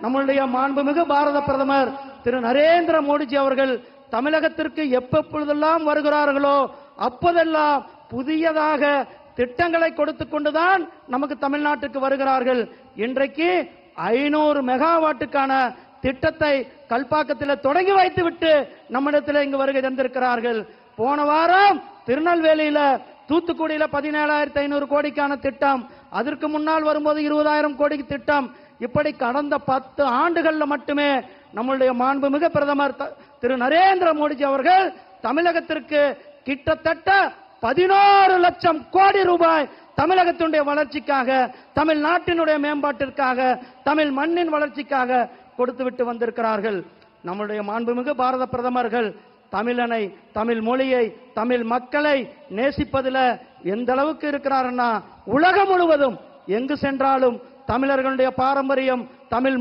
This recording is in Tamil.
நம்முடைய மாண்புமிகு பாரத பிரதமர் திரு நரேந்திர மோடிஜி அவர்கள் தமிழகத்திற்கு எப்பொழுதெல்லாம் வருகிறார்களோ அப்போதெல்லாம் புதியதாக திட்டங்களை கொடுத்து கொண்டுதான் நமக்கு தமிழ்நாட்டுக்கு வருகிறார்கள். இன்றைக்கு 500 மெகாவாட்டுக்கான திட்டத்தை கல்பாக்கத்தில் தொடங்கி வைத்துவிட்டு நம்மிடத்தில் இங்கு வருகை தந்திருக்கிறார்கள். போன வாரம் திருநெல்வேலியில தூத்துக்குடியில 17,500 கோடிக்கான திட்டம், அதற்கு முன்னால் வரும்போது 20,000 கோடிக்கு திட்டம். இப்படி கடந்த 10 ஆண்டுகள்ல மட்டுமே நம்முடைய மாண்புமிகு பிரதமர் திரு நரேந்திர மோடிஜி அவர்கள் தமிழகத்திற்கு கிட்டத்தட்ட 11 லட்சம் கோடி ரூபாய் தமிழகத்தினுடைய வளர்ச்சிக்காக, தமிழ்நாட்டினுடைய மேம்பாட்டிற்காக, தமிழ் மண்ணின் வளர்ச்சிக்காக கொடுத்துவிட்டு வந்திருக்கிறார்கள். நம்முடைய மாண்புமிகு பாரத பிரதமர்கள் தமிழனை, தமிழ் மொழியை, தமிழ் மக்களை நேசிப்பதில் எந்த அளவுக்கு இருக்கிறார்னா, உலகம் முழுவதும் எங்கு சென்றாலும் தமிழர்களுடைய பாரம்பரியம், தமிழ்